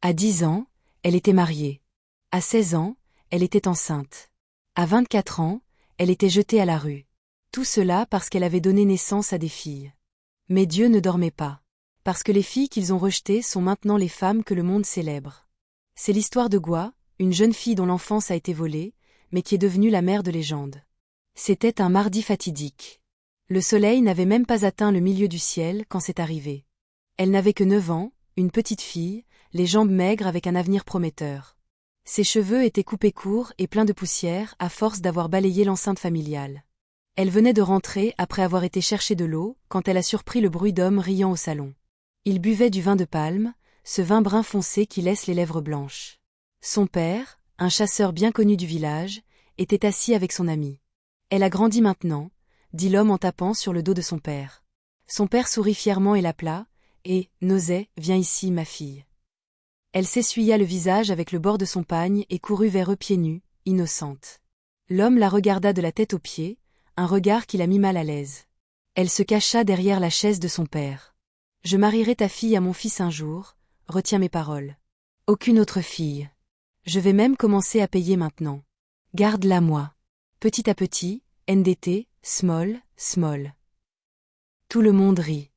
À 10 ans, elle était mariée. À 16 ans, elle était enceinte. À 24 ans, elle était jetée à la rue. Tout cela parce qu'elle avait donné naissance à des filles. Mais Dieu ne dormait pas. Parce que les filles qu'ils ont rejetées sont maintenant les femmes que le monde célèbre. C'est l'histoire de Gwa, une jeune fille dont l'enfance a été volée, mais qui est devenue la mère de légende. C'était un mardi fatidique. Le soleil n'avait même pas atteint le milieu du ciel quand c'est arrivé. Elle n'avait que 9 ans, une petite fille, les jambes maigres avec un avenir prometteur. Ses cheveux étaient coupés courts et pleins de poussière à force d'avoir balayé l'enceinte familiale. Elle venait de rentrer après avoir été chercher de l'eau quand elle a surpris le bruit d'hommes riant au salon. Ils buvaient du vin de palme, ce vin brun foncé qui laisse les lèvres blanches. Son père, un chasseur bien connu du village, était assis avec son ami. Elle a grandi maintenant, dit l'homme en tapant sur le dos de son père. Son père sourit fièrement et l'appela, et, n'osait, viens ici, ma fille. Elle s'essuya le visage avec le bord de son pagne et courut vers eux pieds nus, innocente. L'homme la regarda de la tête aux pieds, un regard qui la mit mal à l'aise. Elle se cacha derrière la chaise de son père. Je marierai ta fille à mon fils un jour, retiens mes paroles. Aucune autre fille. Je vais même commencer à payer maintenant. Garde-la moi. Petit à petit, NDT, small. Tout le monde rit.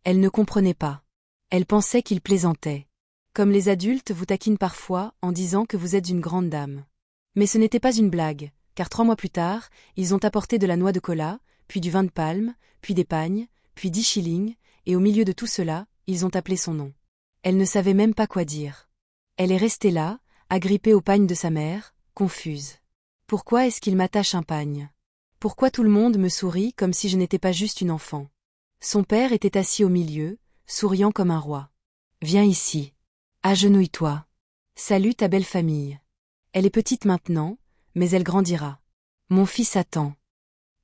Elle ne comprenait pas. Elle pensait qu'il plaisantait. Comme les adultes vous taquinent parfois en disant que vous êtes une grande dame. Mais ce n'était pas une blague, car 3 mois plus tard, ils ont apporté de la noix de cola, puis du vin de palme, puis des pagnes, puis 10 shillings, et au milieu de tout cela, ils ont appelé son nom. Elle ne savait même pas quoi dire. Elle est restée là, agrippée au pagne de sa mère, confuse. Pourquoi est-ce qu'il m'attache un pagne? Pourquoi tout le monde me sourit comme si je n'étais pas juste une enfant? Son père était assis au milieu, souriant comme un roi. Viens ici. Agenouille-toi. Salue ta belle famille. Elle est petite maintenant, mais elle grandira. Mon fils attend.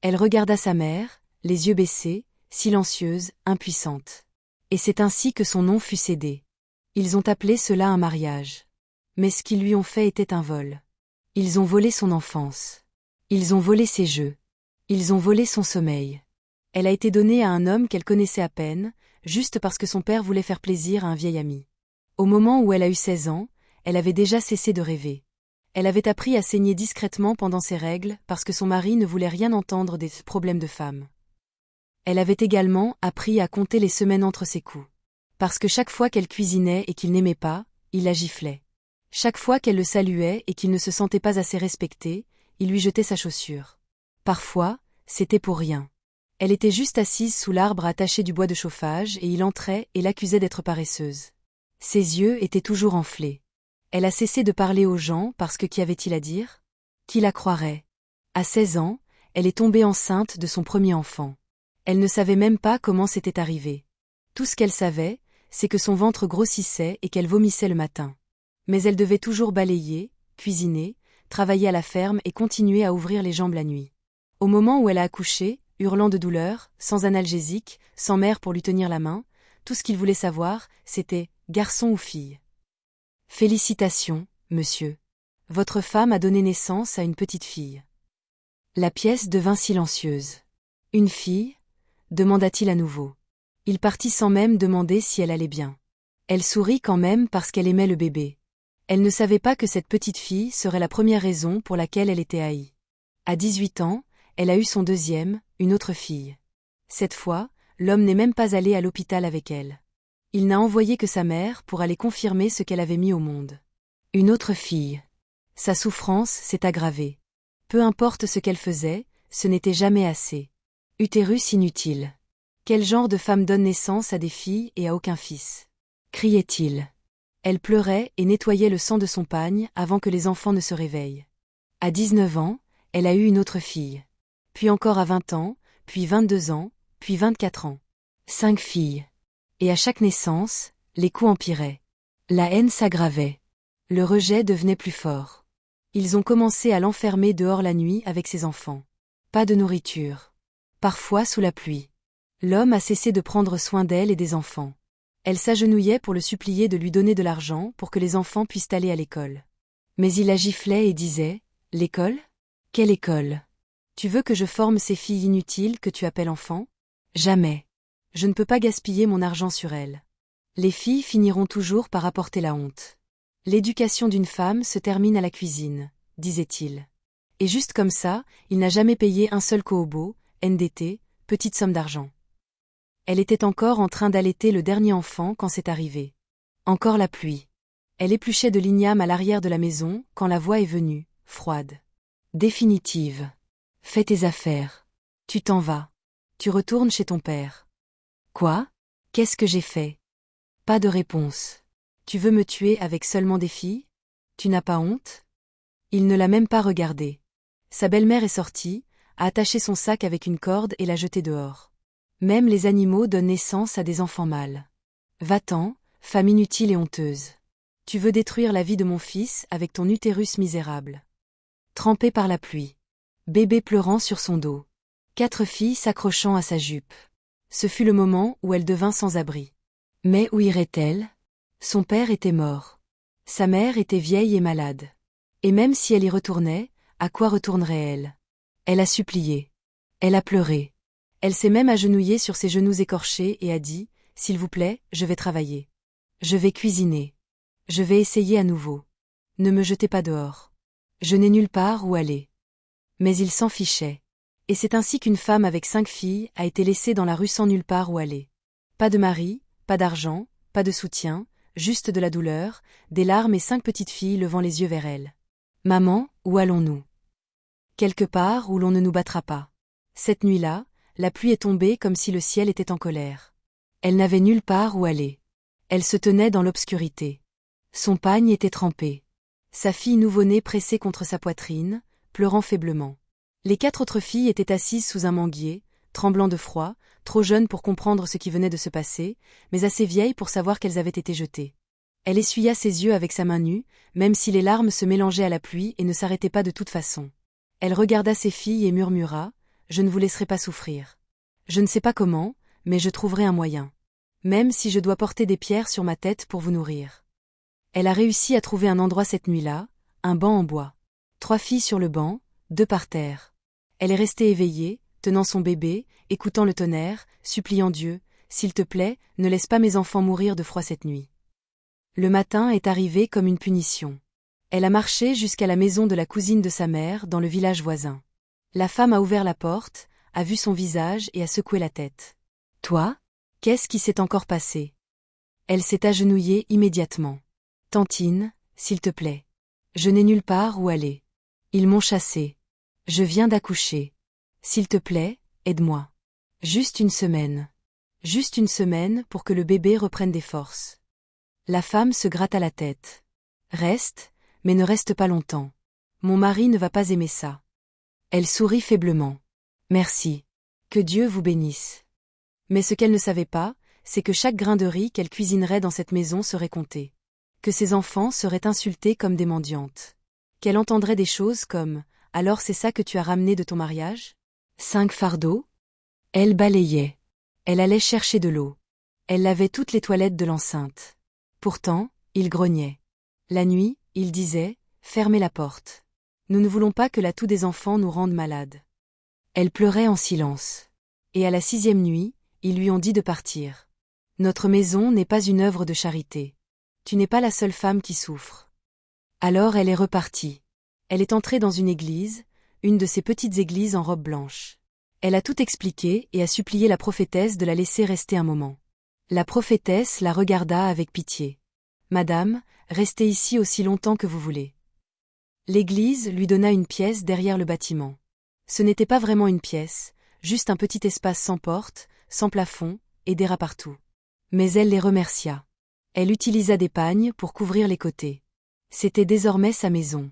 Elle regarda sa mère, les yeux baissés, silencieuse, impuissante. Et c'est ainsi que son nom fut cédé. Ils ont appelé cela un mariage. Mais ce qu'ils lui ont fait était un vol. Ils ont volé son enfance. Ils ont volé ses jeux. Ils ont volé son sommeil. Elle a été donnée à un homme qu'elle connaissait à peine, juste parce que son père voulait faire plaisir à un vieil ami. Au moment où elle a eu 16 ans, elle avait déjà cessé de rêver. Elle avait appris à saigner discrètement pendant ses règles parce que son mari ne voulait rien entendre des problèmes de femme. Elle avait également appris à compter les semaines entre ses coups. Parce que chaque fois qu'elle cuisinait et qu'il n'aimait pas, il la giflait. Chaque fois qu'elle le saluait et qu'il ne se sentait pas assez respecté, il lui jetait sa chaussure. Parfois, c'était pour rien. Elle était juste assise sous l'arbre à attacher du bois de chauffage et il entrait et l'accusait d'être paresseuse. Ses yeux étaient toujours enflés. Elle a cessé de parler aux gens parce que qu'y avait-il à dire? Qui la croirait? À 16 ans, elle est tombée enceinte de son premier enfant. Elle ne savait même pas comment c'était arrivé. Tout ce qu'elle savait, c'est que son ventre grossissait et qu'elle vomissait le matin. Mais elle devait toujours balayer, cuisiner, travailler à la ferme et continuer à ouvrir les jambes la nuit. Au moment où elle a accouché, hurlant de douleur, sans analgésique, sans mère pour lui tenir la main, tout ce qu'il voulait savoir, c'était « garçon ou fille ». Félicitations, monsieur. Votre femme a donné naissance à une petite fille. La pièce devint silencieuse. Une fille? Demanda-t-il à nouveau. Il partit sans même demander si elle allait bien. Elle sourit quand même parce qu'elle aimait le bébé. Elle ne savait pas que cette petite fille serait la première raison pour laquelle elle était haïe. À 18 ans, elle a eu son deuxième, une autre fille. Cette fois, l'homme n'est même pas allé à l'hôpital avec elle. Il n'a envoyé que sa mère pour aller confirmer ce qu'elle avait mis au monde. Une autre fille. Sa souffrance s'est aggravée. Peu importe ce qu'elle faisait, ce n'était jamais assez. Utérus inutile. Quel genre de femme donne naissance à des filles et à aucun fils? Criait-il. Elle pleurait et nettoyait le sang de son pagne avant que les enfants ne se réveillent. À 19 ans, elle a eu une autre fille. Puis encore à 20 ans, puis 22 ans, puis 24 ans. 5 filles. Et à chaque naissance, les coups empiraient. La haine s'aggravait. Le rejet devenait plus fort. Ils ont commencé à l'enfermer dehors la nuit avec ses enfants. Pas de nourriture. Parfois sous la pluie. L'homme a cessé de prendre soin d'elle et des enfants. Elle s'agenouillait pour le supplier de lui donner de l'argent pour que les enfants puissent aller à l'école. Mais il la giflait et disait « L'école? Quelle école? Tu veux que je forme ces filles inutiles que tu appelles enfants? Jamais. Je ne peux pas gaspiller mon argent sur elles. Les filles finiront toujours par apporter la honte. L'éducation d'une femme se termine à la cuisine, disait-il. Et juste comme ça, il n'a jamais payé un seul kobo, NDT, petite somme d'argent. Elle était encore en train d'allaiter le dernier enfant quand c'est arrivé. Encore la pluie. Elle épluchait de l'igname à l'arrière de la maison quand la voix est venue, froide. Définitive. Fais tes affaires. Tu t'en vas. Tu retournes chez ton père. Quoi? Qu'est-ce que j'ai fait? Pas de réponse. Tu veux me tuer avec seulement des filles? Tu n'as pas honte? Il ne l'a même pas regardée. Sa belle-mère est sortie, a attaché son sac avec une corde et l'a jeté dehors. Même les animaux donnent naissance à des enfants mâles. Va-t'en, femme inutile et honteuse. Tu veux détruire la vie de mon fils avec ton utérus misérable. Trempé par la pluie. Bébé pleurant sur son dos. 4 filles s'accrochant à sa jupe. Ce fut le moment où elle devint sans abri. Mais où irait-elle? Son père était mort. Sa mère était vieille et malade. Et même si elle y retournait, à quoi retournerait-elle? Elle a supplié. Elle a pleuré. Elle s'est même agenouillée sur ses genoux écorchés et a dit, « S'il vous plaît, je vais travailler. Je vais cuisiner. Je vais essayer à nouveau. Ne me jetez pas dehors. Je n'ai nulle part où aller. » Mais il s'en fichait. Et c'est ainsi qu'une femme avec 5 filles a été laissée dans la rue sans nulle part où aller. Pas de mari, pas d'argent, pas de soutien, juste de la douleur, des larmes et 5 petites filles levant les yeux vers elle. « Maman, où allons-nous? » Quelque part où l'on ne nous battra pas. Cette nuit-là, la pluie est tombée comme si le ciel était en colère. Elle n'avait nulle part où aller. Elle se tenait dans l'obscurité. Son pagne était trempé. Sa fille nouveau-née pressée contre sa poitrine, pleurant faiblement. Les 4 autres filles étaient assises sous un manguier, tremblant de froid, trop jeunes pour comprendre ce qui venait de se passer, mais assez vieilles pour savoir qu'elles avaient été jetées. Elle essuya ses yeux avec sa main nue, même si les larmes se mélangeaient à la pluie et ne s'arrêtaient pas de toute façon. Elle regarda ses filles et murmura, « Je ne vous laisserai pas souffrir. Je ne sais pas comment, mais je trouverai un moyen. Même si je dois porter des pierres sur ma tête pour vous nourrir. » Elle a réussi à trouver un endroit cette nuit-là, un banc en bois. 3 filles sur le banc, 2 par terre. Elle est restée éveillée, tenant son bébé, écoutant le tonnerre, suppliant Dieu, « S'il te plaît, ne laisse pas mes enfants mourir de froid cette nuit. » Le matin est arrivé comme une punition. Elle a marché jusqu'à la maison de la cousine de sa mère dans le village voisin. La femme a ouvert la porte, a vu son visage et a secoué la tête. « Toi? Qu'est-ce qui s'est encore passé? » Elle s'est agenouillée immédiatement. « Tantine, s'il te plaît. Je n'ai nulle part où aller. Ils m'ont chassée. Je viens d'accoucher. S'il te plaît, aide-moi. Juste une semaine. Juste une semaine pour que le bébé reprenne des forces. » La femme se gratta la tête. « Reste, mais ne reste pas longtemps. Mon mari ne va pas aimer ça. » Elle sourit faiblement. « Merci. Que Dieu vous bénisse. » Mais ce qu'elle ne savait pas, c'est que chaque grain de riz qu'elle cuisinerait dans cette maison serait compté. Que ses enfants seraient insultés comme des mendiantes. Qu'elle entendrait des choses comme « Alors c'est ça que tu as ramené de ton mariage? 5 fardeaux ?» Elle balayait. Elle allait chercher de l'eau. Elle lavait toutes les toilettes de l'enceinte. Pourtant, il grognait. La nuit, il disait « Fermez la porte. Nous ne voulons pas que la toux des enfants nous rende malades. » Elle pleurait en silence. Et à la 6e nuit, ils lui ont dit de partir. « Notre maison n'est pas une œuvre de charité. Tu n'es pas la seule femme qui souffre. » Alors elle est repartie. Elle est entrée dans une église, une de ces petites églises en robe blanche. Elle a tout expliqué et a supplié la prophétesse de la laisser rester un moment. La prophétesse la regarda avec pitié. « Madame, restez ici aussi longtemps que vous voulez. » L'église lui donna une pièce derrière le bâtiment. Ce n'était pas vraiment une pièce, juste un petit espace sans porte, sans plafond, et des rats partout. Mais elle les remercia. Elle utilisa des pagnes pour couvrir les côtés. C'était désormais sa maison.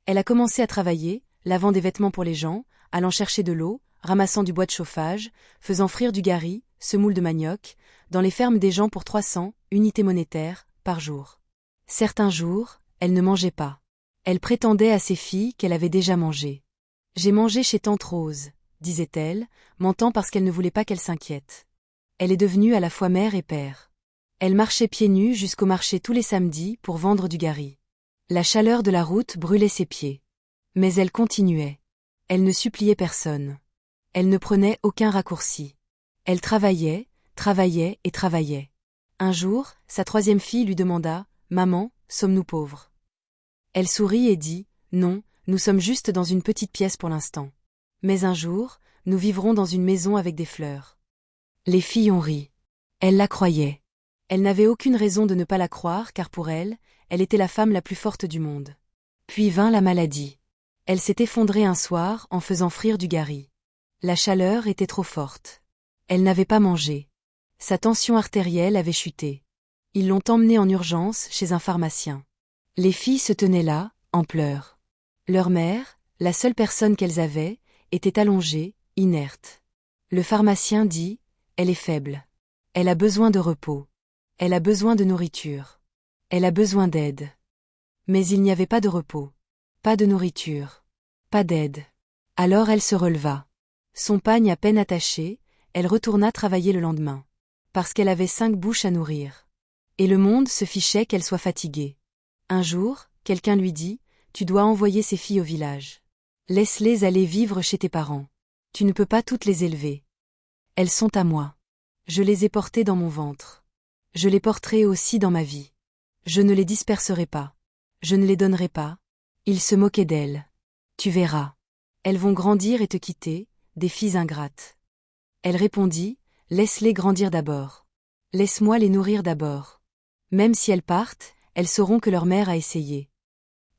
Elle a commencé à travailler, lavant des vêtements pour les gens, allant chercher de l'eau, ramassant du bois de chauffage, faisant frire du gari, semoule de manioc, dans les fermes des gens pour 300 unités monétaires par jour. Certains jours, elle ne mangeait pas. Elle prétendait à ses filles qu'elle avait déjà mangé. « J'ai mangé chez tante Rose », disait-elle, mentant parce qu'elle ne voulait pas qu'elle s'inquiète. Elle est devenue à la fois mère et père. Elle marchait pieds nus jusqu'au marché tous les samedis pour vendre du gari. La chaleur de la route brûlait ses pieds. Mais elle continuait. Elle ne suppliait personne. Elle ne prenait aucun raccourci. Elle travaillait, travaillait et travaillait. Un jour, sa 3e fille lui demanda « Maman, sommes-nous pauvres? Elle sourit et dit, non, nous sommes juste dans une petite pièce pour l'instant. Mais un jour, nous vivrons dans une maison avec des fleurs. Les filles ont ri. Elles la croyaient. Elles n'avaient aucune raison de ne pas la croire car pour elles, elle était la femme la plus forte du monde. Puis vint la maladie. Elle s'est effondrée un soir en faisant frire du gari. La chaleur était trop forte. Elle n'avait pas mangé. Sa tension artérielle avait chuté. Ils l'ont emmenée en urgence chez un pharmacien. Les filles se tenaient là, en pleurs. Leur mère, la seule personne qu'elles avaient, était allongée, inerte. Le pharmacien dit, elle est faible. Elle a besoin de repos. Elle a besoin de nourriture. Elle a besoin d'aide. Mais il n'y avait pas de repos. Pas de nourriture. Pas d'aide. Alors elle se releva. Son pagne à peine attaché, elle retourna travailler le lendemain. Parce qu'elle avait 5 bouches à nourrir. Et le monde se fichait qu'elle soit fatiguée. Un jour, quelqu'un lui dit, tu dois envoyer ces filles au village. Laisse-les aller vivre chez tes parents. Tu ne peux pas toutes les élever. Elles sont à moi. Je les ai portées dans mon ventre. Je les porterai aussi dans ma vie. Je ne les disperserai pas. Je ne les donnerai pas. Ils se moquaient d'elles. Tu verras. Elles vont grandir et te quitter, des filles ingrates. Elle répondit, laisse-les grandir d'abord. Laisse-moi les nourrir d'abord. Même si elles partent, elles sauront que leur mère a essayé.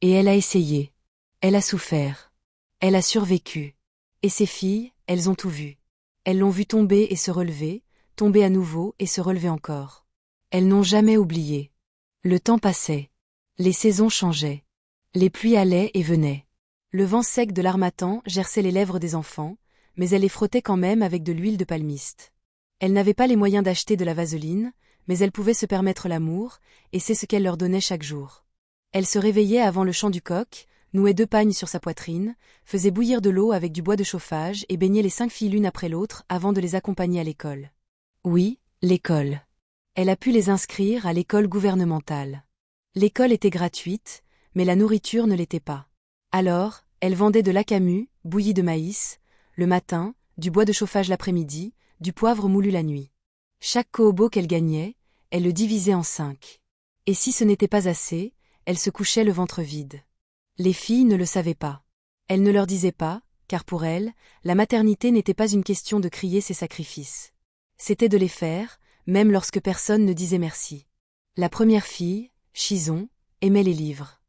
Et elle a essayé. Elle a souffert. Elle a survécu. Et ces filles, elles ont tout vu. Elles l'ont vu tomber et se relever, tomber à nouveau et se relever encore. Elles n'ont jamais oublié. Le temps passait. Les saisons changeaient. Les pluies allaient et venaient. Le vent sec de l'harmattan gerçait les lèvres des enfants, mais elle les frottait quand même avec de l'huile de palmiste. Elles n'avaient pas les moyens d'acheter de la vaseline, mais elles pouvaient se permettre l'amour, et c'est ce qu'elle leur donnait chaque jour. Elle se réveillait avant le chant du coq, nouait 2 pagnes sur sa poitrine, faisait bouillir de l'eau avec du bois de chauffage et baignait les 5 filles l'une après l'autre avant de les accompagner à l'école. Oui, l'école. Elle a pu les inscrire à l'école gouvernementale. L'école était gratuite, mais la nourriture ne l'était pas. Alors, elle vendait de l'acamu, bouilli de maïs, le matin, du bois de chauffage l'après-midi, du poivre moulu la nuit. Chaque kohobo qu'elle gagnait, elle le divisait en 5. Et si ce n'était pas assez, elle se couchait le ventre vide. Les filles ne le savaient pas. Elle ne leur disait pas, car pour elle, la maternité n'était pas une question de crier ses sacrifices. C'était de les faire, même lorsque personne ne disait merci. La première fille, Chison, aimait les livres.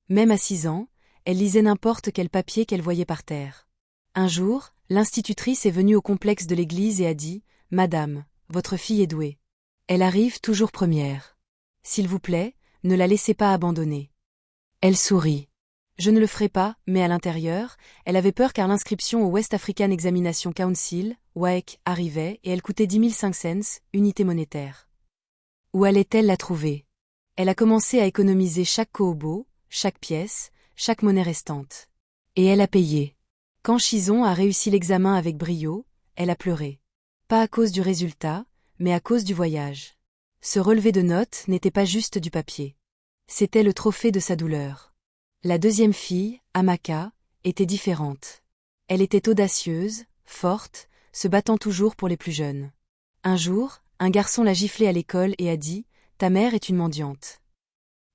Même à 6 ans, elle lisait n'importe quel papier qu'elle voyait par terre. Un jour, l'institutrice est venue au complexe de l'église et a dit « Madame, votre fille est douée. Elle arrive toujours première. S'il vous plaît, ne la laissez pas abandonner. » Elle sourit. Je ne le ferai pas, mais à l'intérieur, elle avait peur car l'inscription au West African Examination Council, WAEC, arrivait et elle coûtait 10 500 cents, unité monétaire. Où allait-elle la trouver? Elle a commencé à économiser chaque kohobo, chaque pièce, chaque monnaie restante. Et elle a payé. Quand Chison a réussi l'examen avec brio, elle a pleuré. Pas à cause du résultat, mais à cause du voyage. Ce relevé de notes n'était pas juste du papier. C'était le trophée de sa douleur. La deuxième fille, Amaka, était différente. Elle était audacieuse, forte, se battant toujours pour les plus jeunes. Un jour, un garçon l'a giflée à l'école et a dit « Ta mère est une mendiante ».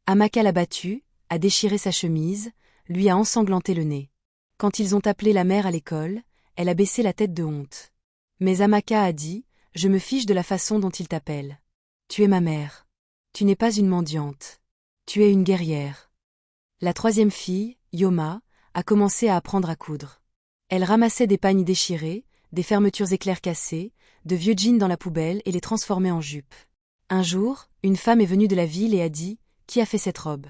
Amaka l'a battue, a déchiré sa chemise, lui a ensanglanté le nez. Quand ils ont appelé la mère à l'école, elle a baissé la tête de honte. Mais Amaka a dit « Je me fiche de la façon dont il t'appelle. Tu es ma mère. Tu n'es pas une mendiante. Tu es une guerrière. » La troisième fille, Yoma, a commencé à apprendre à coudre. Elle ramassait des pagnes déchirées, des fermetures éclairs cassées, de vieux jeans dans la poubelle et les transformait en jupes. Un jour, une femme est venue de la ville et a dit « Qui a fait cette robe ?»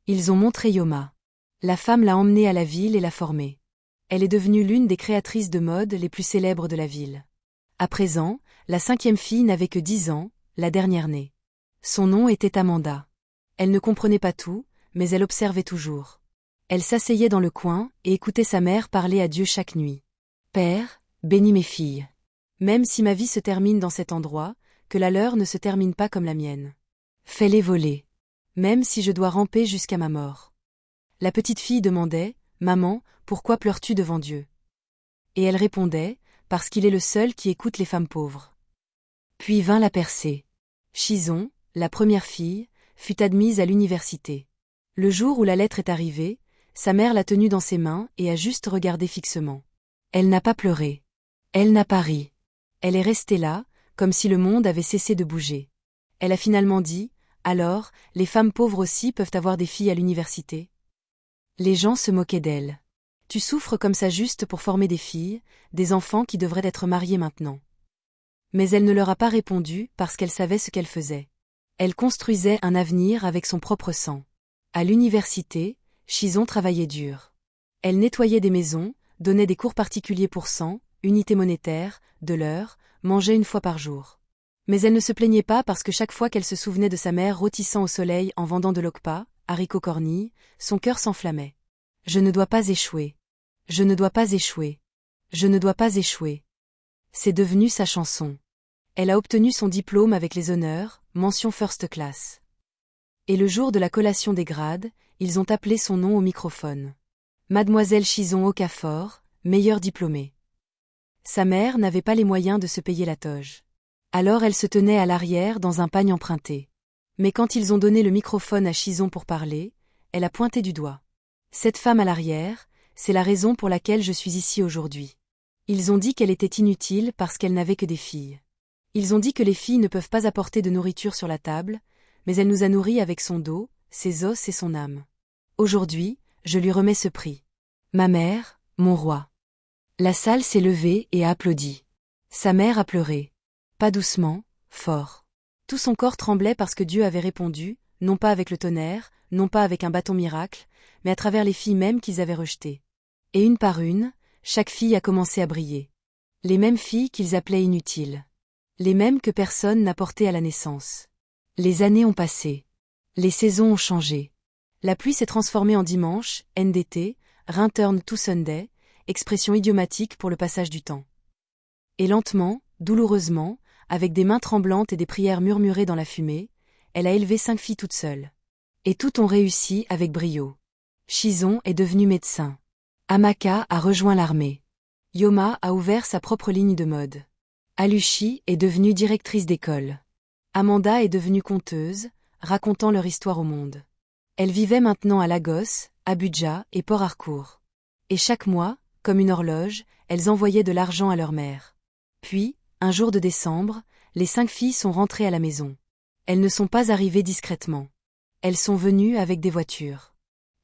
Ils ont montré Yoma. La femme l'a emmenée à la ville et l'a formée. Elle est devenue l'une des créatrices de mode les plus célèbres de la ville. À présent, la 5e fille n'avait que 10 ans, la dernière née. Son nom était Amanda. Elle ne comprenait pas tout, mais elle observait toujours. Elle s'asseyait dans le coin et écoutait sa mère parler à Dieu chaque nuit. « Père, bénis mes filles. Même si ma vie se termine dans cet endroit, que la leur ne se termine pas comme la mienne. Fais-les voler. Même si je dois ramper jusqu'à ma mort. » La petite fille demandait « Maman, pourquoi pleures-tu devant Dieu ?» Et elle répondait « Parce qu'il est le seul qui écoute les femmes pauvres. » Puis vint la percée. Chison, la première fille, fut admise à l'université. Le jour où la lettre est arrivée, sa mère l'a tenue dans ses mains et a juste regardé fixement. Elle n'a pas pleuré. Elle n'a pas ri. Elle est restée là, comme si le monde avait cessé de bouger. Elle a finalement dit, « Alors, les femmes pauvres aussi peuvent avoir des filles à l'université ?» Les gens se moquaient d'elle. « Tu souffres comme ça juste pour former des filles, des enfants qui devraient être mariés maintenant. » Mais elle ne leur a pas répondu parce qu'elle savait ce qu'elle faisait. Elle construisait un avenir avec son propre sang. À l'université, Shizon travaillait dur. Elle nettoyait des maisons, donnait des cours particuliers pour 100, unités monétaires, de l'heure, mangeait une fois par jour. Mais elle ne se plaignait pas parce que chaque fois qu'elle se souvenait de sa mère rôtissant au soleil en vendant de l'okpa, haricots cornilles, son cœur s'enflammait. Je ne dois pas échouer. Je ne dois pas échouer. Je ne dois pas échouer. C'est devenu sa chanson. Elle a obtenu son diplôme avec les honneurs, mention first class. Et le jour de la collation des grades, ils ont appelé son nom au microphone. Mademoiselle Shizon Okafor, meilleure diplômée. Sa mère n'avait pas les moyens de se payer la toge. Alors elle se tenait à l'arrière dans un pagne emprunté. Mais quand ils ont donné le microphone à Shizon pour parler, elle a pointé du doigt. Cette femme à l'arrière, c'est la raison pour laquelle je suis ici aujourd'hui. Ils ont dit qu'elle était inutile parce qu'elle n'avait que des filles. Ils ont dit que les filles ne peuvent pas apporter de nourriture sur la table, mais elle nous a nourris avec son dos, ses os et son âme. Aujourd'hui, je lui remets ce prix. Ma mère, mon roi. La salle s'est levée et a applaudi. Sa mère a pleuré. Pas doucement, fort. Tout son corps tremblait parce que Dieu avait répondu, non pas avec le tonnerre, non pas avec un bâton miracle, mais à travers les filles mêmes qu'ils avaient rejetées. Et une par une, chaque fille a commencé à briller. Les mêmes filles qu'ils appelaient inutiles. Les mêmes que personne n'a portées à la naissance. Les années ont passé. Les saisons ont changé. La pluie s'est transformée en dimanche, NDT, Return to Sunday, expression idiomatique pour le passage du temps. Et lentement, douloureusement, avec des mains tremblantes et des prières murmurées dans la fumée, elle a élevé 5 filles toutes seules. Et toutes ont réussi avec brio. Shizon est devenu médecin. Amaka a rejoint l'armée. Yoma a ouvert sa propre ligne de mode. Alushi est devenue directrice d'école. Amanda est devenue conteuse, racontant leur histoire au monde. Elles vivaient maintenant à Lagos, Abuja et Port Harcourt. Et chaque mois, comme une horloge, elles envoyaient de l'argent à leur mère. Puis, un jour de décembre, les 5 filles sont rentrées à la maison. Elles ne sont pas arrivées discrètement. Elles sont venues avec des voitures.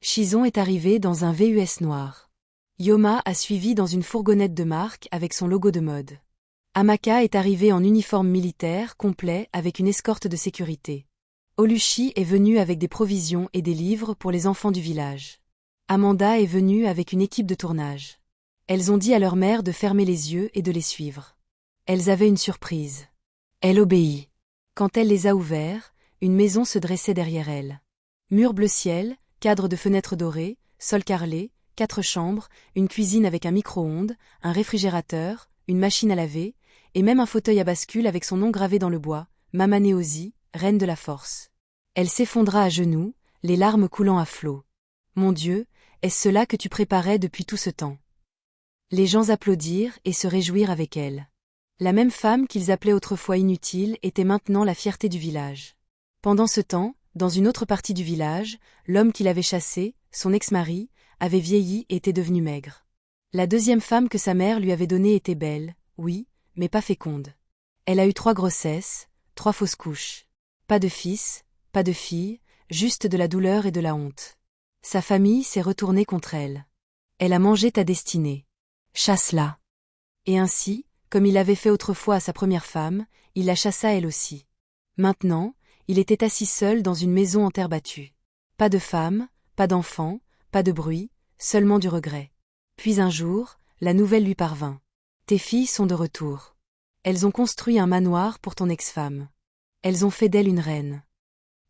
Shizon est arrivée dans un VUS noir. Yoma a suivi dans une fourgonnette de marque avec son logo de mode. Amaka est arrivée en uniforme militaire complet avec une escorte de sécurité. Oluchi est venue avec des provisions et des livres pour les enfants du village. Amanda est venue avec une équipe de tournage. Elles ont dit à leur mère de fermer les yeux et de les suivre. Elles avaient une surprise. Elle obéit. Quand elle les a ouverts, une maison se dressait derrière elle. Mur bleu ciel, cadre de fenêtres dorées, sol carrelé, 4 chambres, une cuisine avec un micro-ondes, un réfrigérateur, une machine à laver, et même un fauteuil à bascule avec son nom gravé dans le bois, Mama Neosi, reine de la force. Elle s'effondra à genoux, les larmes coulant à flots. Mon Dieu, est-ce cela que tu préparais depuis tout ce temps? Les gens applaudirent et se réjouirent avec elle. La même femme qu'ils appelaient autrefois inutile était maintenant la fierté du village. Pendant ce temps, dans une autre partie du village, l'homme qui l'avait chassé, son ex-mari, avait vieilli et était devenu maigre. La deuxième femme que sa mère lui avait donnée était belle, oui, mais pas féconde. Elle a eu 3 grossesses, 3 fausses couches. Pas de fils, pas de fille, juste de la douleur et de la honte. Sa famille s'est retournée contre elle. Elle a mangé ta destinée. Chasse-la. Et ainsi, comme il l'avait fait autrefois à sa première femme, il la chassa elle aussi. Maintenant, il était assis seul dans une maison en terre battue. Pas de femme, pas d'enfant, pas de bruit, seulement du regret. Puis un jour, la nouvelle lui parvint. Tes filles sont de retour. Elles ont construit un manoir pour ton ex-femme. Elles ont fait d'elle une reine.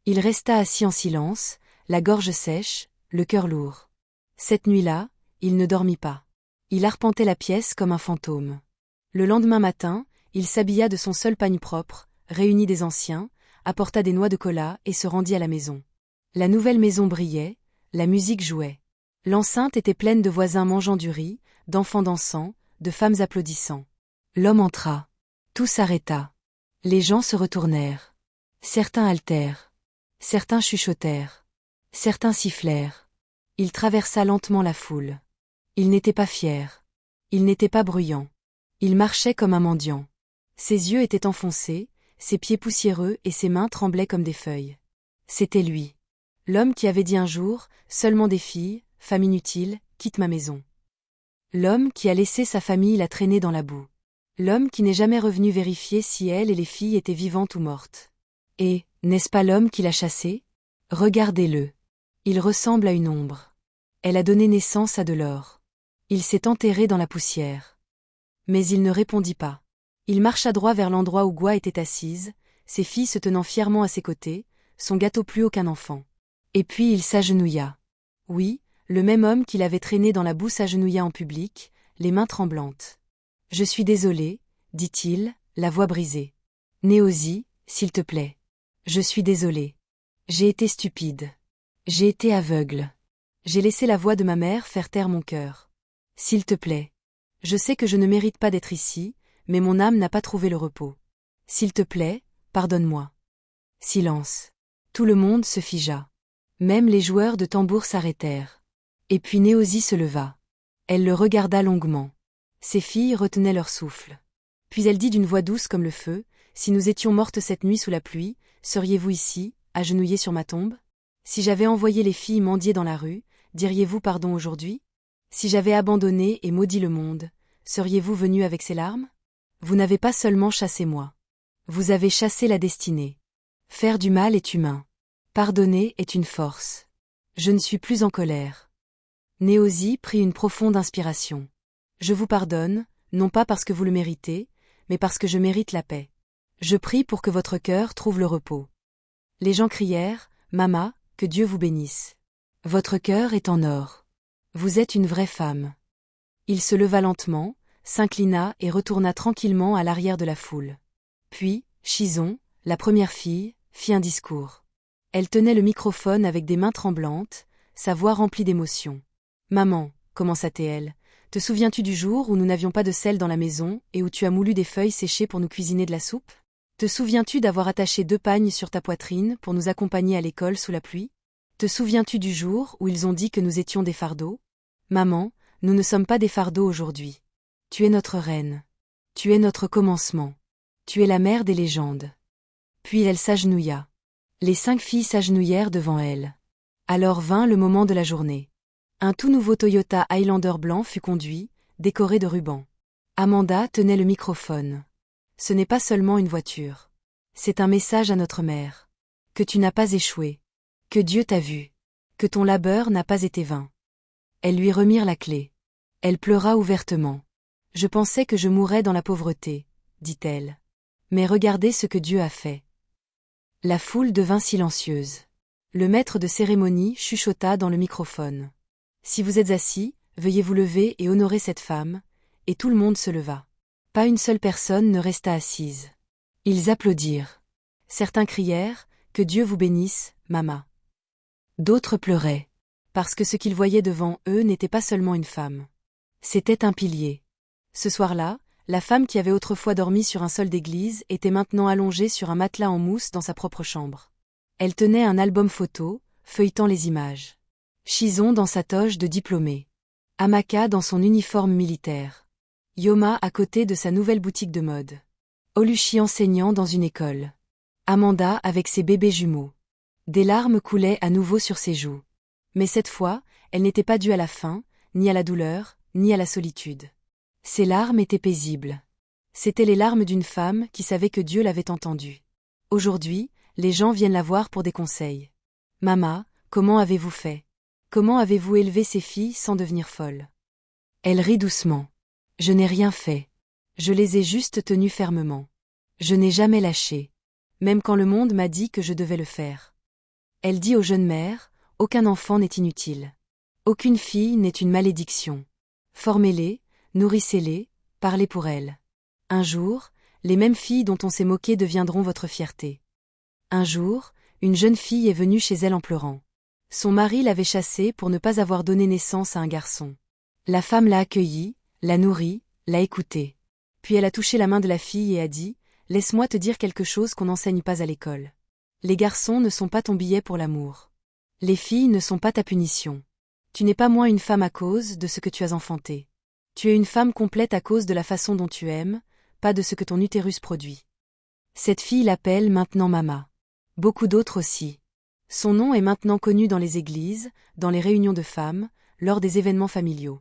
Il resta assis en silence, la gorge sèche, le cœur lourd. Cette nuit-là, il ne dormit pas. Il arpentait la pièce comme un fantôme. Le lendemain matin, il s'habilla de son seul pagne propre, réunit des anciens, apporta des noix de cola et se rendit à la maison. La nouvelle maison brillait, la musique jouait. L'enceinte était pleine de voisins mangeant du riz, d'enfants dansant, de femmes applaudissant. L'homme entra. Tout s'arrêta. Les gens se retournèrent. Certains haltèrent. Certains chuchotèrent. Certains sifflèrent. Il traversa lentement la foule. Il n'était pas fier. Il n'était pas bruyant. Il marchait comme un mendiant. Ses yeux étaient enfoncés, ses pieds poussiéreux et ses mains tremblaient comme des feuilles. C'était lui. L'homme qui avait dit un jour, seulement des filles, femme inutile, quitte ma maison. L'homme qui a laissé sa famille la traîner dans la boue. L'homme qui n'est jamais revenu vérifier si elle et les filles étaient vivantes ou mortes. Et, n'est-ce pas l'homme qui l'a chassée? Regardez-le. Il ressemble à une ombre. Elle a donné naissance à de l'or. Il s'est enterré dans la poussière. Mais il ne répondit pas. Il marcha droit vers l'endroit où Gua était assise, ses filles se tenant fièrement à ses côtés, son gâteau plus haut qu'un enfant. Et puis il s'agenouilla. Oui, le même homme qui l'avait traîné dans la boue s'agenouilla en public, les mains tremblantes. « Je suis désolé, dit-il, la voix brisée. Néosie, s'il te plaît. Je suis désolé. J'ai été stupide. J'ai été aveugle. J'ai laissé la voix de ma mère faire taire mon cœur. S'il te plaît. Je sais que je ne mérite pas d'être ici, mais mon âme n'a pas trouvé le repos. S'il te plaît, pardonne-moi. » Silence. Tout le monde se figea. Même les joueurs de tambour s'arrêtèrent. Et puis Néosie se leva. Elle le regarda longuement. Ses filles retenaient leur souffle. Puis elle dit d'une voix douce comme le feu, « Si nous étions mortes cette nuit sous la pluie, seriez-vous ici, agenouillées sur ma tombe? Si j'avais envoyé les filles mendier dans la rue, diriez-vous pardon aujourd'hui? Si j'avais abandonné et maudit le monde, seriez-vous venus avec ces larmes? Vous n'avez pas seulement chassé moi. Vous avez chassé la destinée. Faire du mal est humain. Pardonner est une force. Je ne suis plus en colère. » Néosie prit une profonde inspiration. « Je vous pardonne, non pas parce que vous le méritez, mais parce que je mérite la paix. Je prie pour que votre cœur trouve le repos. » Les gens crièrent, « Mama, que Dieu vous bénisse. Votre cœur est en or. Vous êtes une vraie femme. » Il se leva lentement, s'inclina et retourna tranquillement à l'arrière de la foule. Puis, Chison, la première fille, fit un discours. Elle tenait le microphone avec des mains tremblantes, sa voix remplie d'émotion. « Maman, commença-t-elle, te souviens-tu du jour où nous n'avions pas de sel dans la maison et où tu as moulu des feuilles séchées pour nous cuisiner de la soupe? Te souviens-tu d'avoir attaché 2 pagnes sur ta poitrine pour nous accompagner à l'école sous la pluie? Te souviens-tu du jour où ils ont dit que nous étions des fardeaux? Maman, nous ne sommes pas des fardeaux aujourd'hui. Tu es notre reine. Tu es notre commencement. Tu es la mère des légendes. » Puis elle s'agenouilla. Les 5 filles s'agenouillèrent devant elle. Alors vint le moment de la journée. Un tout nouveau Toyota Highlander blanc fut conduit, décoré de rubans. Amanda tenait le microphone. « Ce n'est pas seulement une voiture. C'est un message à notre mère. Que tu n'as pas échoué. Que Dieu t'a vu. Que ton labeur n'a pas été vain. » Elles lui remirent la clé. Elle pleura ouvertement. « Je pensais que je mourrais dans la pauvreté, » dit-elle. « Mais regardez ce que Dieu a fait. » La foule devint silencieuse. Le maître de cérémonie chuchota dans le microphone. « Si vous êtes assis, veuillez vous lever et honorer cette femme, » et tout le monde se leva. Pas une seule personne ne resta assise. Ils applaudirent. Certains crièrent, « Que Dieu vous bénisse, Mama. » D'autres pleuraient, parce que ce qu'ils voyaient devant eux n'était pas seulement une femme. C'était un pilier. Ce soir-là, la femme qui avait autrefois dormi sur un sol d'église était maintenant allongée sur un matelas en mousse dans sa propre chambre. Elle tenait un album photo, feuilletant les images. Chison dans sa toge de diplômée. Amaka dans son uniforme militaire. Yoma à côté de sa nouvelle boutique de mode. Oluchi enseignant dans une école. Amanda avec ses bébés jumeaux. Des larmes coulaient à nouveau sur ses joues. Mais cette fois, elles n'étaient pas dues à la faim, ni à la douleur, ni à la solitude. Ces larmes étaient paisibles. C'étaient les larmes d'une femme qui savait que Dieu l'avait entendue. Aujourd'hui, les gens viennent la voir pour des conseils. « Mama, comment avez-vous fait? Comment avez-vous élevé ces filles sans devenir folle ?» Elle rit doucement. « Je n'ai rien fait. Je les ai juste tenues fermement. Je n'ai jamais lâché. Même quand le monde m'a dit que je devais le faire. » Elle dit aux jeunes mères, « Aucun enfant n'est inutile. Aucune fille n'est une malédiction. Formez-les, nourrissez-les, parlez pour elles. Un jour, les mêmes filles dont on s'est moqué deviendront votre fierté. » Un jour, une jeune fille est venue chez elle en pleurant. Son mari l'avait chassée pour ne pas avoir donné naissance à un garçon. La femme l'a accueillie, l'a nourrie, l'a écoutée. Puis elle a touché la main de la fille et a dit « Laisse-moi te dire quelque chose qu'on n'enseigne pas à l'école. Les garçons ne sont pas ton billet pour l'amour. Les filles ne sont pas ta punition. Tu n'es pas moins une femme à cause de ce que tu as enfanté. Tu es une femme complète à cause de la façon dont tu aimes, pas de ce que ton utérus produit. Cette fille l'appelle maintenant Mama. Beaucoup d'autres aussi. Son nom est maintenant connu dans les églises, dans les réunions de femmes, lors des événements familiaux.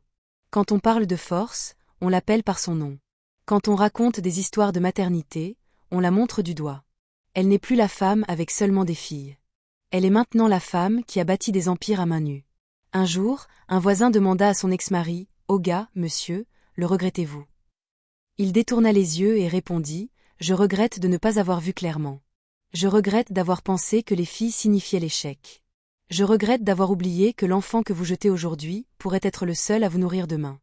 Quand on parle de force, on l'appelle par son nom. Quand on raconte des histoires de maternité, on la montre du doigt. Elle n'est plus la femme avec seulement des filles. Elle est maintenant la femme qui a bâti des empires à main nue. Un jour, un voisin demanda à son ex-mari, « Olga, monsieur, le regrettez-vous » Il détourna les yeux et répondit, « Je regrette de ne pas avoir vu clairement. Je regrette d'avoir pensé que les filles signifiaient l'échec. Je regrette d'avoir oublié que l'enfant que vous jetez aujourd'hui pourrait être le seul à vous nourrir demain. »